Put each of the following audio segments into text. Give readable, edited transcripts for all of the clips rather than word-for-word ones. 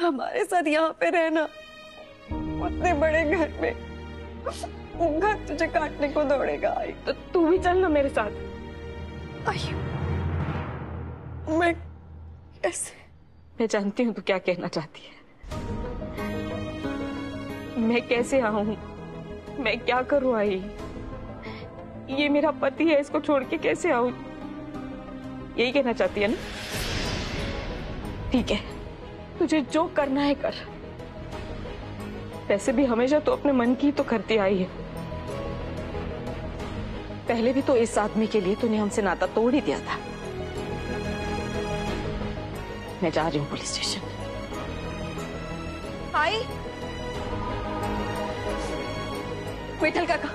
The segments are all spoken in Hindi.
हमारे साथ यहाँ पे रहना, उतने बड़े घर में घर तुझे काटने को दौड़ेगा। आई तो तू भी चल ना मेरे साथ। आई मैं कैसे? मैं जानती हूँ तू क्या कहना चाहती है। मैं कैसे आऊं, मैं क्या करूं? आई, ये मेरा पति है, इसको छोड़ के कैसे आऊं? यही कहना चाहती है ना? ठीक है, तुझे जो करना है कर। वैसे भी हमेशा तो अपने मन की तो करती आई है। पहले भी तो इस आदमी के लिए तूने हमसे नाता तोड़ ही दिया था। मैं जा रही हूँ पुलिस स्टेशन। आई, विठल काका,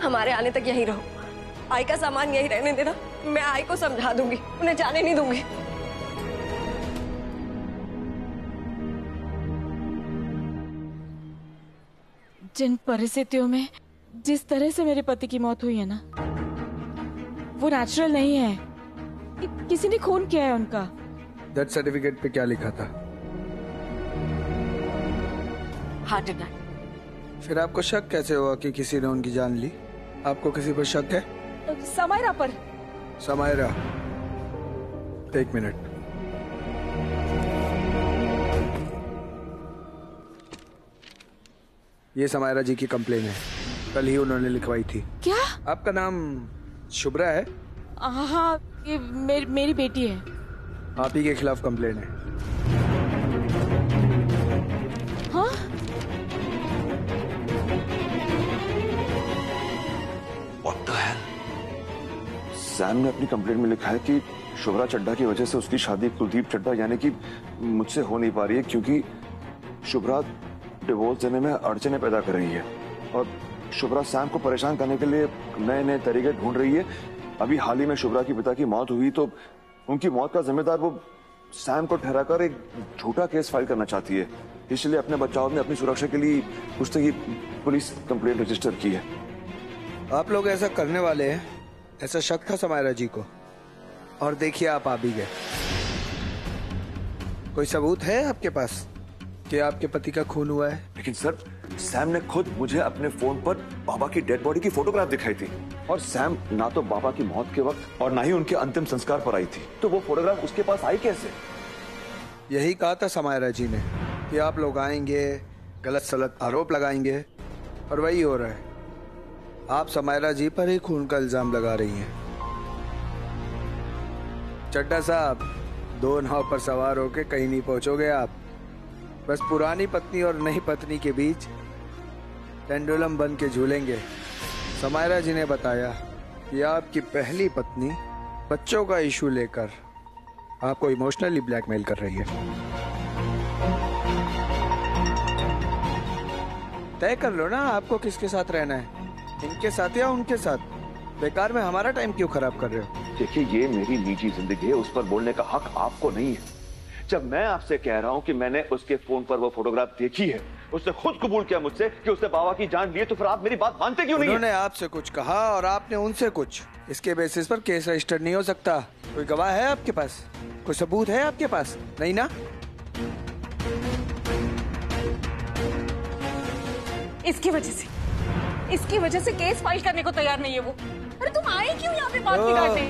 हमारे आने तक यहीं रहो। आई का सामान यहीं रहने देना। मैं आई को समझा दूंगी, उन्हें जाने नहीं दूंगी। जिन परिस्थितियों में जिस तरह से मेरे पति की मौत हुई है ना, वो नेचुरल नहीं है। किसी ने खून किया है उनका। डेथ सर्टिफिकेट पे क्या लिखा था? Heart attack. फिर आपको शक कैसे हुआ कि किसी ने उनकी जान ली? आपको किसी पर शक है? समायरा पर। समायरा, एक मिनट। ये समायरा जी की कंप्लेन है, कल ही उन्होंने लिखवाई थी। क्या? आपका नाम शुभ्रा है? हाँ, ये मेरी बेटी है। आप ही के खिलाफ कंप्लेन है। हाँ? What the hell? सैम ने अपनी कंप्लेंट में लिखा है कि शुभ्रा चड्ढा की वजह से उसकी शादी कुलदीप चड्ढा यानी कि मुझसे हो नहीं पा रही है, क्योंकि शुभ्रा डिवोर्स देने में अड़चने पैदा कर रही है और शुभ्रा सैम को परेशान करने के लिए नए नए तरीके ढूंढ रही है। अभी हाल ही में शुभ्रा की पिता की मौत हुई तो उनकी मौत का जिम्मेदार वो सैम को ठहराकर एक झूठा केस फाइल करना चाहती है। इसलिए अपने बचाव में, अपनी सुरक्षा के लिए उसने ये पुलिस कंप्लेंट रजिस्टर की है। आप लोग ऐसा करने वाले हैं, ऐसा शक था समायरा जी को, और देखिए आप आ भी गए। कोई सबूत है आपके पास कि आपके पति का खून हुआ है? लेकिन सर, सैम ने खुद मुझे अपने फोन पर बाबा की डेड बॉडी की फोटोग्राफ दिखाई थी और सैम ना तो बाबा की मौत के वक्त और ना ही उनके अंतिम संस्कार पर आई थी, तो वो फोटोग्राफ उसके पास आई कैसे? यही कहा था समायरा जी ने कि आप लोग आएंगे, गलत सलत आरोप लगाएंगे, और वही हो रहा है। आप समायरा जी पर ही खून का इल्जाम लगा रही हैं। चड्ढा साहब, दो नाव पर सवार होके कहीं नहीं पहुंचोगे आप। बस पुरानी पत्नी और नई पत्नी के बीच पेंडुलम बन के झूलेंगे। समायरा जी ने बताया कि आपकी पहली पत्नी बच्चों का इशू लेकर आपको इमोशनली ब्लैकमेल कर रही है। तय कर लो ना आपको किसके साथ रहना है, इनके साथ या उनके साथ। बेकार में हमारा टाइम क्यों खराब कर रहे हो? देखिए, ये मेरी निजी जिंदगी है, उस पर बोलने का हक आपको नहीं है। जब मैं आपसे कह रहा हूं कि मैंने उसके फोन पर वो फोटोग्राफ देखी है, उसने खुद कबूल किया मुझसे कि उसने बाबा की जान ली है, तो फिर आप मेरी बात मानते क्यों नहीं? उन्होंने आपसे कुछ कहा और आपने उनसे कुछ। इसके बेसिस पर केस रजिस्टर नहीं हो सकता। कोई गवाह है आपके पास? कोई सबूत है आपके पास? नहीं ना? इसकी वजह से केस फाइल करने को तैयार नहीं है वो। अरे तुम आए क्यों यहाँ पे बात की काटने?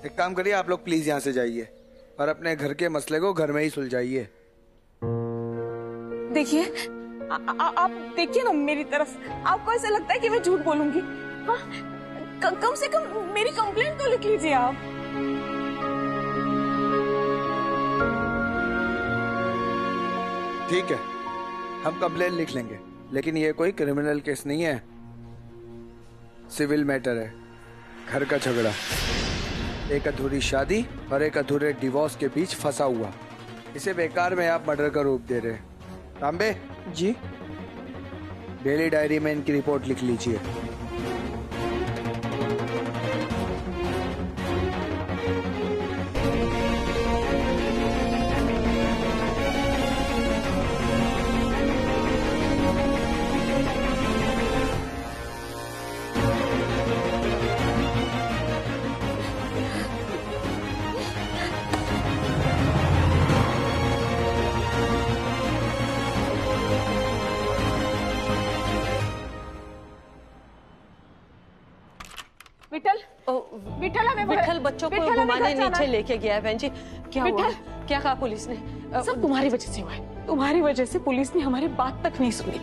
एक काम करिए, आप लोग प्लीज यहाँ से जाइए और अपने घर के मसले को घर में ही सुलझाइए। देखिए, आप देखिए ना मेरी तरफ। आपको ऐसा लगता है कि मैं झूठ बोलूंगी? हाँ? कम से कम मेरी कंप्लेंट तो लिख लीजिए आप। ठीक है, हम कंप्लेंट लिख लेंगे, लेकिन ये कोई क्रिमिनल केस नहीं है, सिविल मैटर है। घर का झगड़ा, एक अधूरी शादी और एक अधूरे डिवोर्स के बीच फंसा हुआ। इसे बेकार में आप मर्डर का रूप दे रहे हैं। तांबे जी, डेली डायरी में इनकी रिपोर्ट लिख लीजिए। है विठल बच्चों को घुमाने नीचे लेके गया है बहन जी। क्या हुआ? क्या कहा पुलिस ने? सब तुम्हारी वजह से हुआ है। तुम्हारी वजह से पुलिस ने हमारी बात तक नहीं सुनी।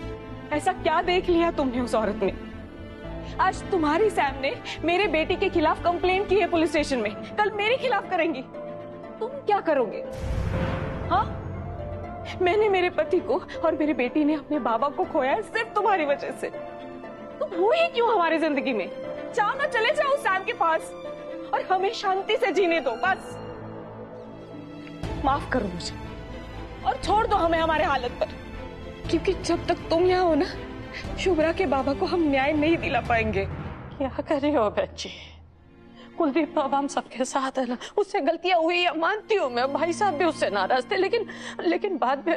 ऐसा क्या देख लिया तुमने उस औरत में? आज तुम्हारी सैम ने मेरे बेटी के खिलाफ कंप्लेंट की है पुलिस स्टेशन में, कल मेरे खिलाफ करेंगी। तुम क्या करोगे? हाँ, मैंने मेरे पति को और मेरी बेटी ने अपने बाबा को खोया है सिर्फ तुम्हारी वजह से। तुम हो ही क्यों हमारी जिंदगी में? जाओ ना, चले जाओ सैम के पास और हमें शांति से जीने दो बस। माफ करो मुझे और छोड़ दो हमें हमारे हालत पर, क्योंकि जब तक तुम यहाँ हो ना, शुभ्रा के बाबा को हम न्याय नहीं दिला पाएंगे। क्या कर रही हो बच्ची? कुलदीप बाबा हम सबके साथ है ना, उससे गलतियां हुई है मानती हूँ मैं। भाई साहब भी उससे नाराज थे, लेकिन बाद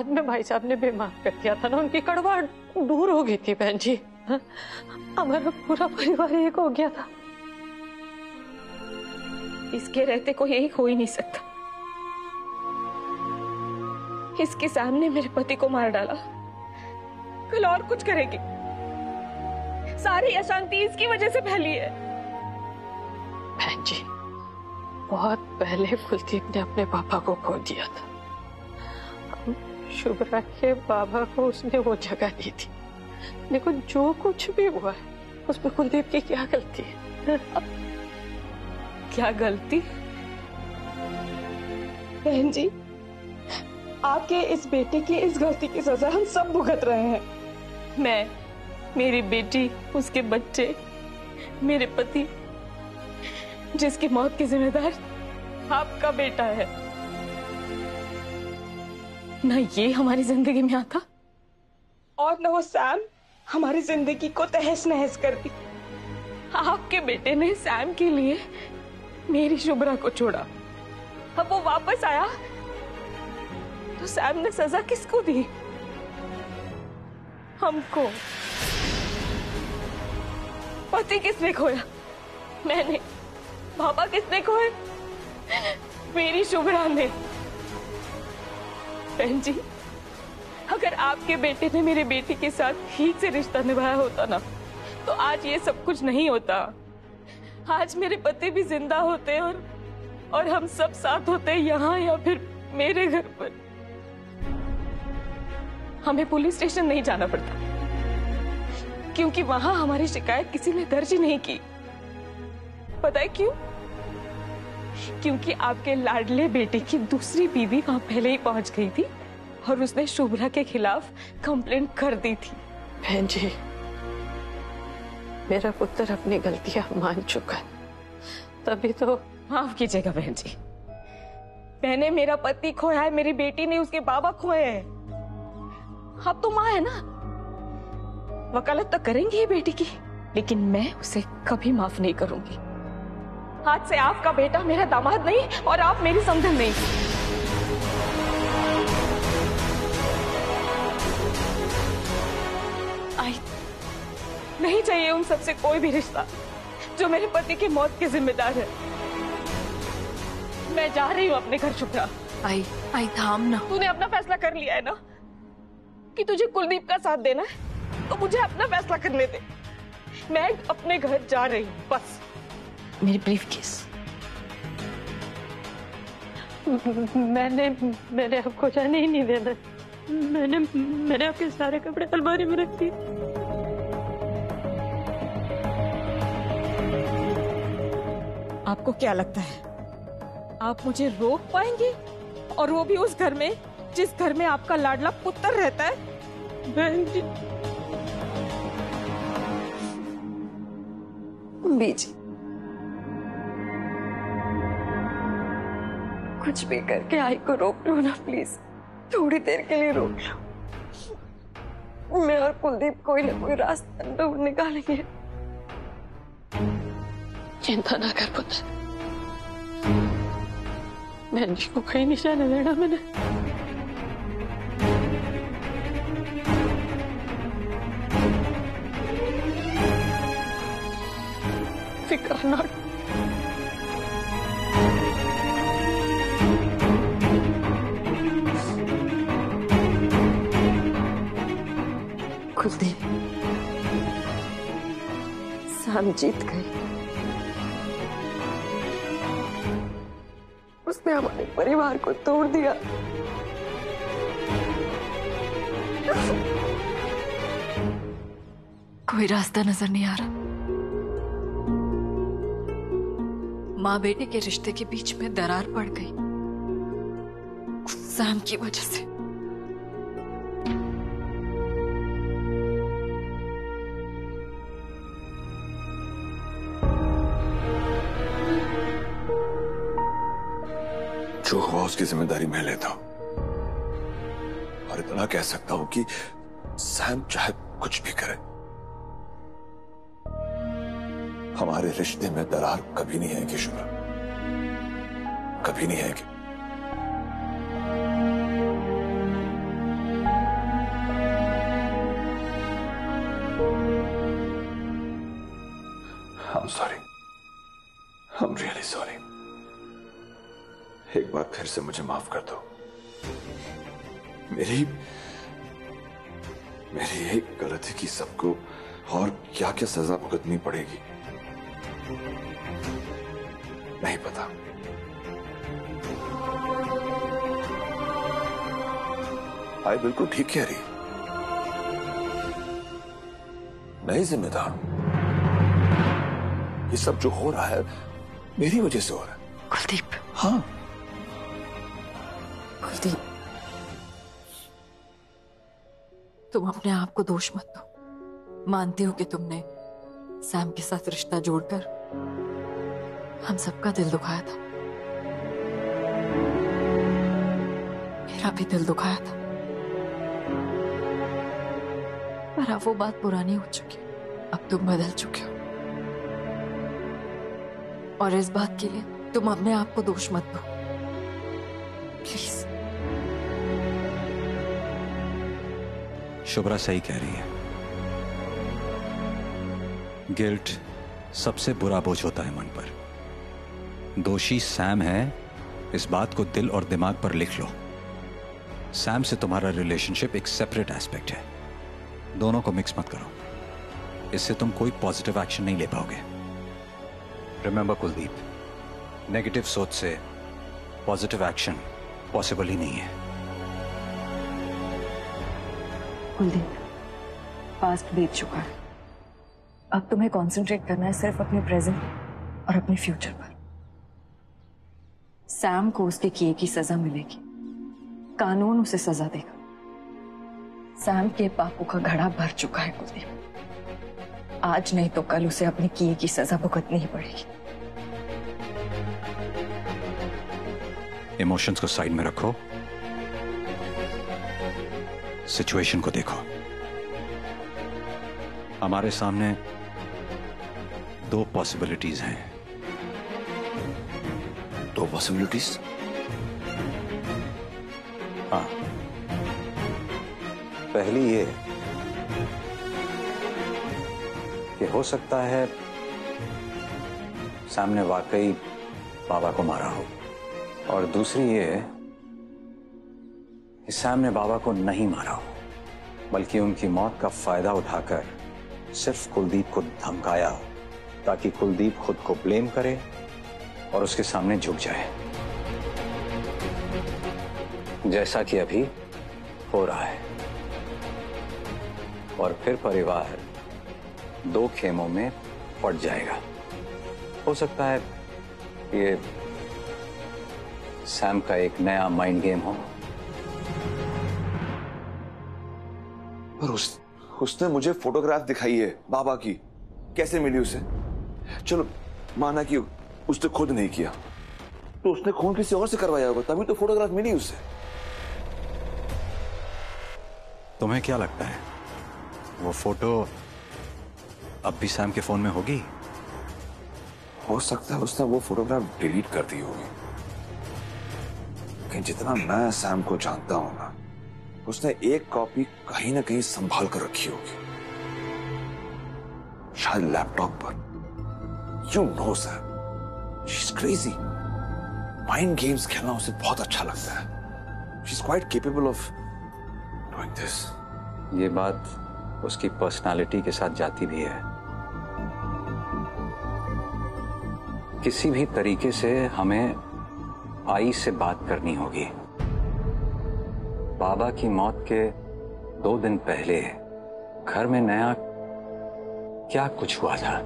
में भाई साहब ने भी माफ कर दिया था ना, उनकी कड़वाहट दूर हो गई थी बहन जी। हमारा पूरा परिवार एक हो गया था। इसके रहते कोई एक हो ही नहीं सकता। इसके सामने मेरे पति को मार डाला, कल और कुछ करेगी। सारी अशांति इसकी वजह से फैली है। बहन जी, बहुत पहले कुलदीप ने अपने पापा को खो दिया था। शुभ्रा के बाबा को उसने वो जगह दी थी। देखो जो कुछ भी हुआ है उसमें कुलदीप की क्या गलती है? क्या गलती? बहन जी, आपके इस बेटे की इस गलती की सजा हम सब भुगत रहे हैं। मैं, मेरी बेटी, उसके बच्चे, मेरे पति, जिसकी मौत की जिम्मेदार आपका बेटा है। ना ये हमारी जिंदगी में आता और न वो सैम हमारी जिंदगी को तहस नहस कर दी। आपके बेटे ने सैम के लिए मेरी शुभ्रा को छोड़ा। अब वो वापस आया तो सैम ने सजा किसको दी? हमको। पति किसने खोया? मैंने। बाबा किसने खोए? मेरी शुभ्रा ने। बहन जी, अगर आपके बेटे ने मेरे बेटी के साथ ठीक से रिश्ता निभाया होता ना, तो आज ये सब कुछ नहीं होता। आज मेरे पति भी जिंदा होते और हम सब साथ होते यहाँ या फिर मेरे घर पर। हमें पुलिस स्टेशन नहीं जाना पड़ता, क्योंकि वहां हमारी शिकायत किसी ने दर्ज ही नहीं की। पता है क्यों? क्योंकि आपके लाडले बेटे की दूसरी बीवी वहां पहले ही पहुंच गई थी और उसने शुभ्रा के खिलाफ कंप्लेंट कर दी थी। बहन जी, मेरा पुत्र अपनी गलतियां मान चुका है, तभी तो। माफ कीजिएगा बहन जी, मैंने मेरा पति खोया है, मेरी बेटी ने उसके बाबा खोए हैं। अब तो माँ है ना, वकालत तो करेंगी ही बेटी की, लेकिन मैं उसे कभी माफ नहीं करूंगी। आज से आपका बेटा मेरा दामाद नहीं और आप मेरी समधन नहीं। नहीं चाहिए उन सबसे कोई भी रिश्ता जो मेरे पति की मौत के जिम्मेदार है। मैं जा रही हूँ अपने घर शुभ्रा। आई थाम ना। तूने अपना फैसला कर लिया है ना कि तुझे कुलदीप का साथ देना है, तो मुझे अपना फैसला कर ले दे। मैं अपने घर जा रही हूँ बस। मेरी ब्रीफकेस। मैंने आपको जाने ही नहीं देना। मैंने आपके सारे कपड़े अलमारी में रख दिए। आपको क्या लगता है आप मुझे रोक पाएंगे? और वो भी उस घर में जिस घर में आपका लाडला पुत्र रहता है? बहन जी, बीजी, कुछ भी करके आई को रोक लो ना प्लीज। थोड़ी देर के लिए रोक लो। मैं और कुलदीप कोई ना कोई रास्ता ढूंढ निकालेंगे। चिंता ना कर पुत्र, बहन जी को कहीं नहीं जाने देना मैंने। फिक्र ना। कुलदीप, सैम जीत गई। उसने हमारे परिवार को तोड़ दिया। कोई रास्ता नजर नहीं आ रहा। माँ बेटे के रिश्ते के बीच में दरार पड़ गई सैम की वजह से। जो हुआ उसकी जिम्मेदारी मैं लेता हूं, और इतना कह सकता हूं कि सैम चाहे कुछ भी करे, हमारे रिश्ते में दरार कभी नहीं आएगी शुभ्रा, कभी नहीं आएगी। I'm sorry. I'm really sorry. एक बार फिर से मुझे माफ कर दो। मेरी एक गलती की सबको और क्या क्या सजा भुगतनी पड़ेगी नहीं पता। आई बिल्कुल ठीक कह रही, मैं ही जिम्मेदार हूं। ये सब जो हो रहा है मेरी वजह से हो रहा है। कुलदीप। हाँ कुलदीप, तुम अपने आप को दोष मत दो। मानती हूं कि तुमने सैम के साथ रिश्ता जोड़कर हम सबका दिल दुखाया था। मेरा भी दिल दुखाया था, पर अब वो बात पुरानी हो चुकी है। अब तुम बदल चुके हो, और इस बात के लिए तुम अपने आप को दोष मत दो, प्लीज। शुभ्रा सही कह रही है। गिल्ट सबसे बुरा बोझ होता है मन पर। दोषी सैम है, इस बात को दिल और दिमाग पर लिख लो। सैम से तुम्हारा रिलेशनशिप एक सेपरेट एस्पेक्ट है, दोनों को मिक्स मत करो। इससे तुम कोई पॉजिटिव एक्शन नहीं ले पाओगे। रिमेंबर कुलदीप, नेगेटिव सोच से पॉजिटिव एक्शन पॉसिबल ही नहीं है। कुलदीप, पास्ट बीत चुका है। अब तुम्हें कंसंट्रेट करना है सिर्फ अपने प्रेजेंट और अपने फ्यूचर पर। सैम को उसके किए की सजा मिलेगी, कानून उसे सजा देगा। सैम के पापों का घड़ा भर चुका है कुलदीप। आज नहीं तो कल उसे अपने किए की सजा भुगतनी ही पड़ेगी। इमोशंस को साइड में रखो, सिचुएशन को देखो। हमारे सामने दो पॉसिबिलिटीज हैं। दो पॉसिबिलिटीज? हाँ, पहली ये कि हो सकता है सामने वाकई बाबा को मारा हो, और दूसरी ये कि सैम ने बाबा को नहीं मारा हो, बल्कि उनकी मौत का फायदा उठाकर सिर्फ कुलदीप को धमकाया हो, ताकि कुलदीप खुद को ब्लेम करे और उसके सामने झुक जाए, जैसा कि अभी हो रहा है। और फिर परिवार दो खेमों में पड़ जाएगा। हो सकता है ये सैम का एक नया माइंड गेम हो। पर उसने मुझे फोटोग्राफ दिखाई है बाबा की, कैसे मिली उसे? चलो माना कि उसने खुद नहीं किया, तो उसने खून किसी और से करवाया होगा, तभी तो फोटोग्राफ मिली उसे। तुम्हें क्या लगता है वो फोटो अब भी सैम के फोन में होगी? हो सकता है उसने वो फोटोग्राफ डिलीट कर दी होगी, लेकिन जितना मैं सैम को जानता हूं ना, उसने एक कॉपी कहीं ना कहीं संभाल कर रखी होगी, शायद लैपटॉप पर। You know sir, she is crazy. Mind games खेलना उसे बहुत अच्छा लगता है। She is quite capable of doing this. ये बात उसकी पर्सनालिटी के साथ जाती भी है। किसी भी तरीके से हमें आई से बात करनी होगी। बाबा की मौत के 2 दिन पहले घर में नया क्या कुछ हुआ था,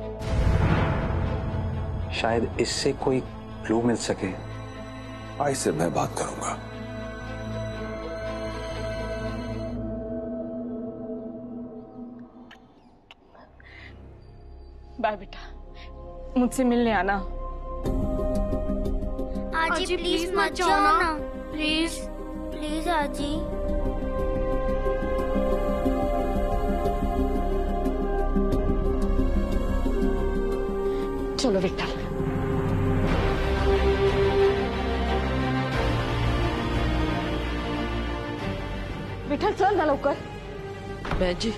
शायद इससे कोई क्लू मिल सके। आई से मैं बात करूंगा। बाय बेटा, मुझसे मिलने आना। आजी प्लीज मत जाओ ना, प्लीज प्लीज आजी। चलो बेटा। विठल चल ना लवकर। जी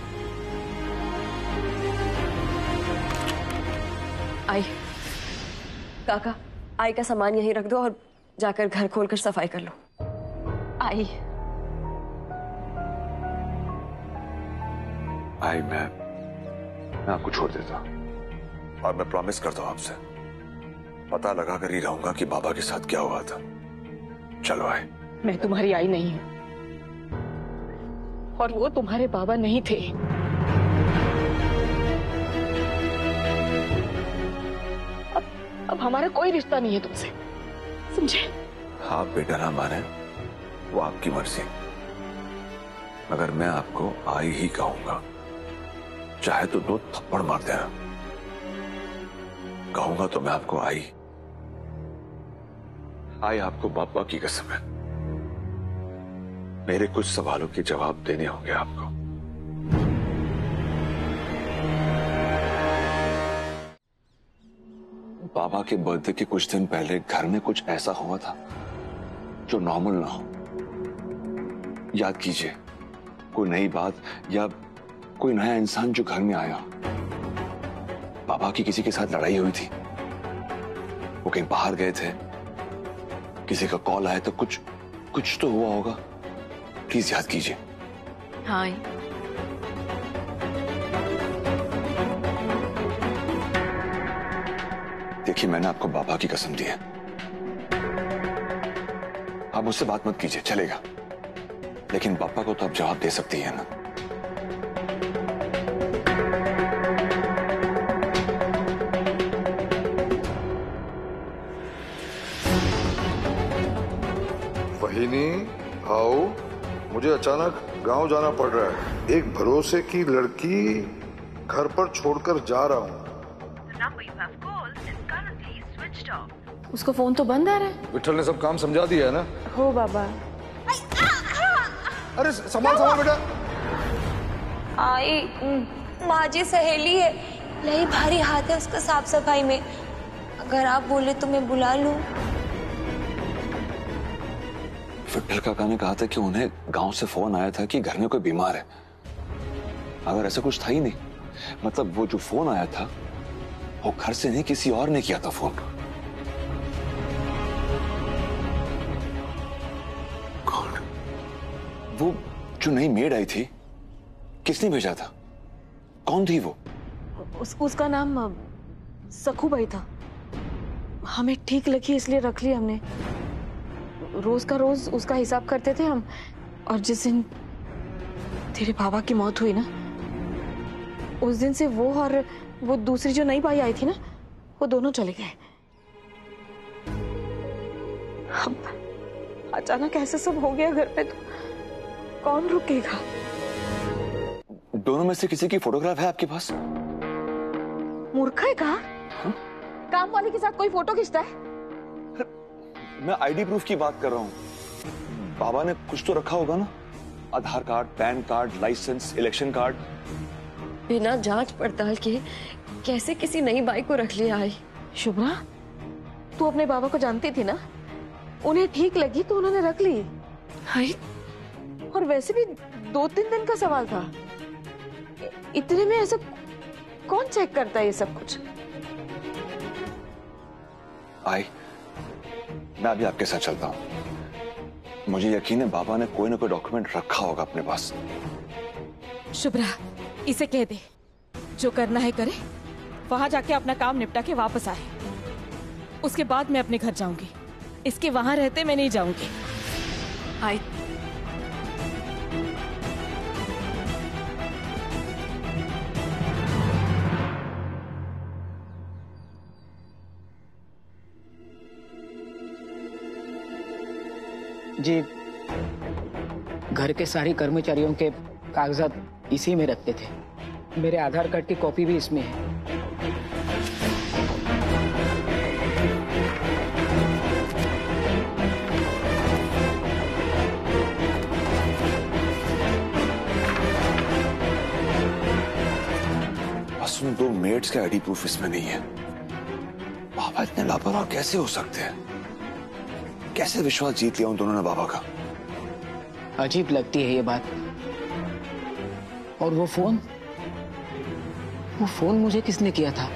आई, काका आई का सामान यहीं रख दो और जाकर घर खोलकर सफाई कर लो। आई आई मैं आपको छोड़ देता हूं और मैं प्रॉमिस करता हूं आपसे पता लगा कर ही रहूंगा कि बाबा के साथ क्या हुआ था। चलो आई। मैं तुम्हारी आई नहीं हूं और वो तुम्हारे बाबा नहीं थे। अब हमारा कोई रिश्ता नहीं है तुमसे, समझे? आप बेटा ना माने वो आपकी मर्जी, मगर मैं आपको आई ही कहूंगा। चाहे तो 2 थप्पड़ मार देना, कहूंगा तो मैं आपको आई आपको बाबा की कसम है। मेरे कुछ सवालों के जवाब देने होंगे आपको। बाबा के बर्थडे के कुछ दिन पहले घर में कुछ ऐसा हुआ था जो नॉर्मल ना हो। याद कीजिए, कोई नई बात या कोई नया इंसान जो घर में आया। बाबा की किसी के साथ लड़ाई हुई थी, वो कहीं बाहर गए थे, किसी का कॉल आया तो कुछ तो हुआ होगा। प्लीज याद कीजिए। हाँ देखिए, मैंने आपको बाबा की कसम दी है। आप मुझसे बात मत कीजिए, चलेगा, लेकिन पापा को तो आप जवाब दे सकती है ना। वहीनी, आओ। मुझे अचानक गांव जाना पड़ रहा है। एक भरोसे की लड़की घर पर छोड़कर जा रहा हूँ। उसका फोन तो बंद आ रहा है। विठल ने सब काम समझा दिया है ना? हो बाबा। अरे संभाल बेटा। आई माँ जी सहेली है, नहीं भारी हाथ है उसका साफ सफाई में। अगर आप बोले तो मैं बुला लूं। विठल काका ने कहा था कि उन्हें गांव से फोन आया था कि घर में कोई बीमार है, अगर ऐसा कुछ था ही नहीं। मतलब वो जो फोन आया था वो घर से नहीं, किसी और ने किया था फोन। कौन? वो जो नई मेड आई थी, किसने भेजा था? कौन थी वो? उसका नाम सखू भाई था। हमें ठीक लगी इसलिए रख ली हमने। रोज का रोज उसका हिसाब करते थे हम। और जिस दिन तेरे बाबा की मौत हुई ना, उस दिन से वो और वो दूसरी जो नई बाई आई थी ना, वो दोनों चले गए। अब अचानक ऐसा सब हो गया घर पे, तो कौन रुकेगा? दोनों में से किसी की फोटोग्राफ है आपके पास? मूर्खा है कहा? काम वाले के साथ कोई फोटो खींचता है? मैं आईडी प्रूफ की बात कर रहा हूँ। बाबा ने कुछ तो रखा होगा ना, Aadhaar card, PAN card, licence, election card. बिना जांच पड़ताल के कैसे किसी नई बाई को रख लिया है? शुभ्रा, तू अपने बाबा को जानती थी ना, उन्हें ठीक लगी तो उन्होंने रख ली। हाय, और वैसे भी 2-3 दिन का सवाल था। इतने में ऐसा कौन चेक करता है ये सब कुछ? मैं अभी आपके साथ चलता हूँ। मुझे यकीन है बाबा ने कोई ना कोई डॉक्यूमेंट रखा होगा अपने पास। शुभ्रा, इसे कह दे जो करना है करे, वहां जाके अपना काम निपटा के वापस आए। उसके बाद मैं अपने घर जाऊंगी। इसके वहां रहते मैं नहीं जाऊंगी। आई जी, घर के सारे कर्मचारियों के कागजात इसी में रखते थे। मेरे आधार कार्ड की कॉपी भी इसमें है। बस उन 2 मेड्स के आईडी प्रूफ इसमें नहीं है। बाबा इतने लापरवाह कैसे हो सकते हैं? कैसे विश्वास जीत लिया उन दोनों ने बाबा का? अजीब लगती है ये बात। और वो फोन मुझे किसने किया था?